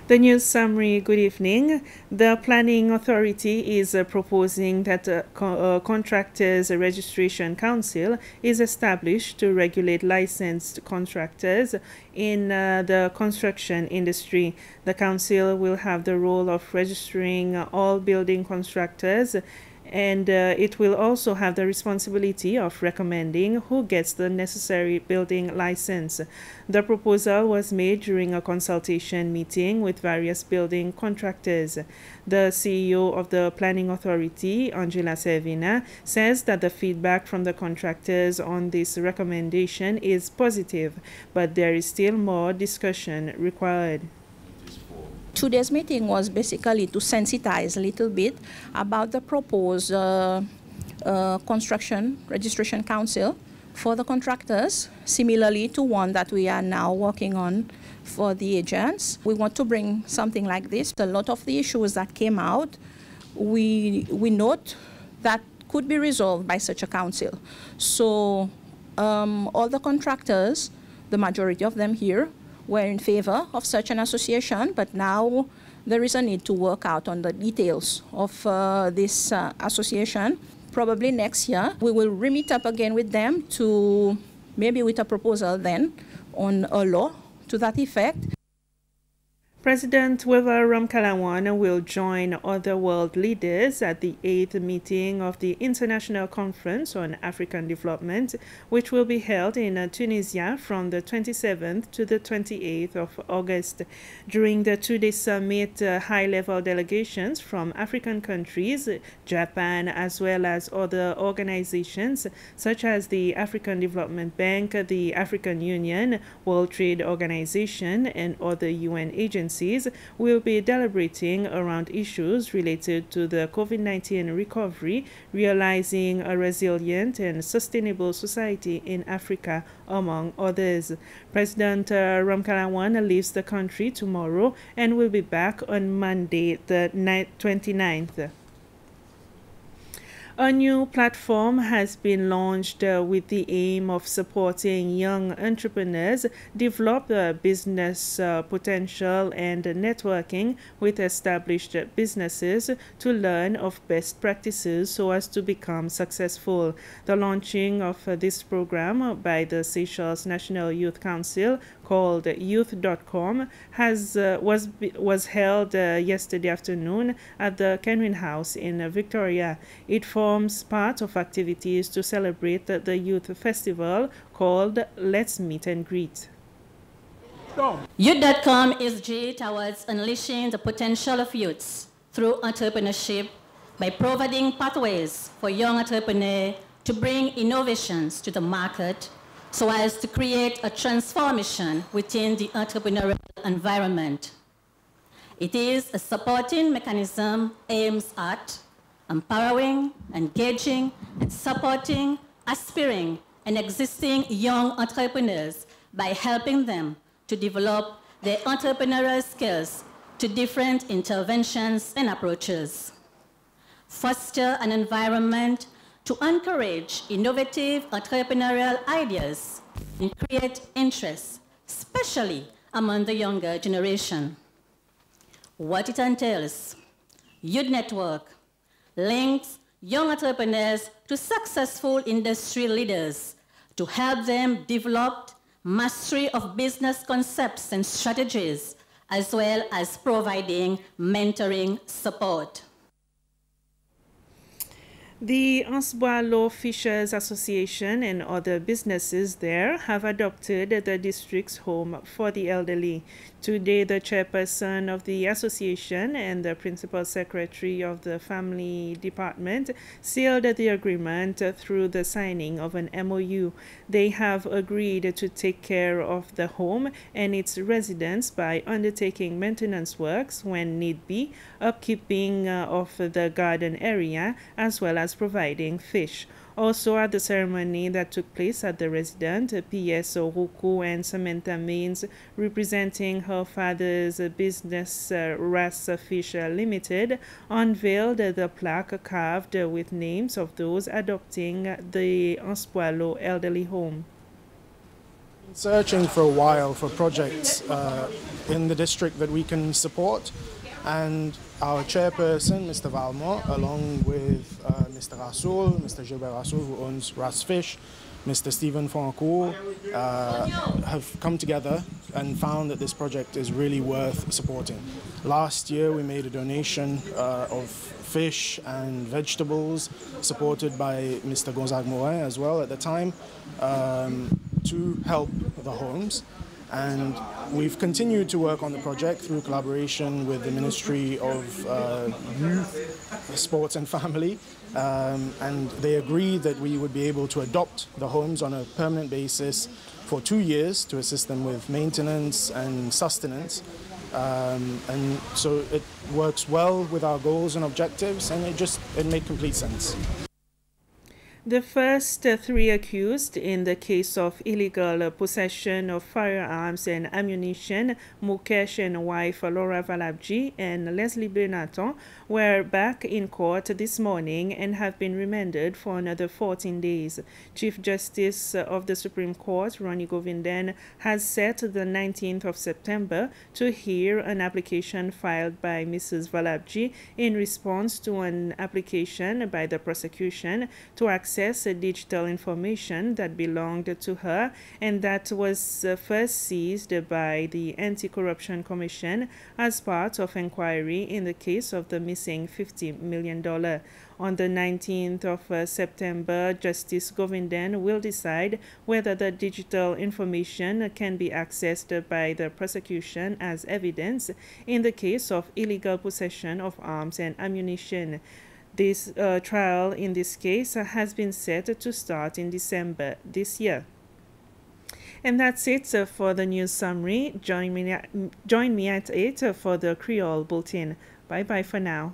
The news summary, good evening. The Planning Authority is proposing that a Contractors Registration Council is established to regulate licensed contractors in the construction industry. The council will have the role of registering all building contractors, and it will also have the responsibility of recommending who gets the necessary building license. The proposal was made during a consultation meeting with various building contractors. The CEO of the Planning Authority, Angela Servina, says that the feedback from the contractors on this recommendation is positive, but there is still more discussion required. Today's meeting was basically to sensitize a little bit about the proposed Construction Registration Council for the contractors, similarly to one that we are now working on for the agents. We want to bring something like this. A lot of the issues that came out, we note that could be resolved by such a council. So all the contractors, the majority of them here, were in favor of such an association, but now there is a need to work out on the details of this association. Probably next year, we will re-meet up again with them to maybe with a proposal then on a law to that effect. President Wever Ramkalawan will join other world leaders at the 8th meeting of the International Conference on African Development, which will be held in Tunisia from the 27th to the 28th of August. During the two-day summit, high-level delegations from African countries, Japan, as well as other organizations such as the African Development Bank, the African Union, World Trade Organization, and other UN agencies will be deliberating around issues related to the COVID-19 recovery, realizing a resilient and sustainable society in Africa, among others. President Ramkalawan leaves the country tomorrow and will be back on Monday, the 29th. A new platform has been launched with the aim of supporting young entrepreneurs develop business potential and networking with established businesses to learn of best practices so as to become successful. The launching of this program by the Seychelles National Youth Council, called youth.com, was held yesterday afternoon at the Kenwin House in Victoria. It forms part of activities to celebrate the youth festival called Let's Meet and Greet. Youth.com is geared towards unleashing the potential of youths through entrepreneurship by providing pathways for young entrepreneurs to bring innovations to the market so as to create a transformation within the entrepreneurial environment. It is a supporting mechanism aimed at empowering, engaging, and supporting aspiring and existing young entrepreneurs by helping them to develop their entrepreneurial skills to different interventions and approaches. Foster an environment to encourage innovative entrepreneurial ideas and create interest, especially among the younger generation. What it entails: Youth Network links young entrepreneurs to successful industry leaders to help them develop mastery of business concepts and strategies, as well as providing mentoring support. The Ansboilo Fishers Association and other businesses there have adopted the district's home for the elderly. Today, the chairperson of the association and the principal secretary of the family department sealed the agreement through the signing of an MOU. They have agreed to take care of the home and its residents by undertaking maintenance works when need be, upkeeping of the garden area, as well as providing fish. Also at the ceremony that took place at the residence, P.S. Oruku and Samantha Mains, representing her father's business Rasa Fish Limited, unveiled the plaque carved with names of those adopting the Ansboilo elderly home. Searching for a while for projects in the district that we can support, and our chairperson, Mr. Valmont, along with Mr. Rasoul, Mr. Gilbert Rasoul, who owns Rasfish, Mr. Stephen Foncourt, have come together and found that this project is really worth supporting. Last year we made a donation of fish and vegetables, supported by Mr. Gonzague Morin as well at the time, to help the homes. And we've continued to work on the project through collaboration with the Ministry of Youth, Sports and Family, and they agreed that we would be able to adopt the homes on a permanent basis for 2 years to assist them with maintenance and sustenance. And so it works well with our goals and objectives, and it made complete sense. The first three accused in the case of illegal possession of firearms and ammunition, Mukesh and wife Laura Valabji and Leslie Bernaton, were back in court this morning and have been remanded for another 14 days. Chief Justice of the Supreme Court, Ronnie Govindan, has set the 19th of September to hear an application filed by Mrs. Valabji in response to an application by the prosecution to access digital information that belonged to her and that was first seized by the Anti-Corruption Commission as part of inquiry in the case of the missing $50 million. On the 19th of September, Justice Govindan will decide whether the digital information can be accessed by the prosecution as evidence in the case of illegal possession of arms and ammunition. This trial in this case has been set to start in December this year. And that's it for the news summary. Join me at 8 for the Creole Bulletin. Bye-bye for now.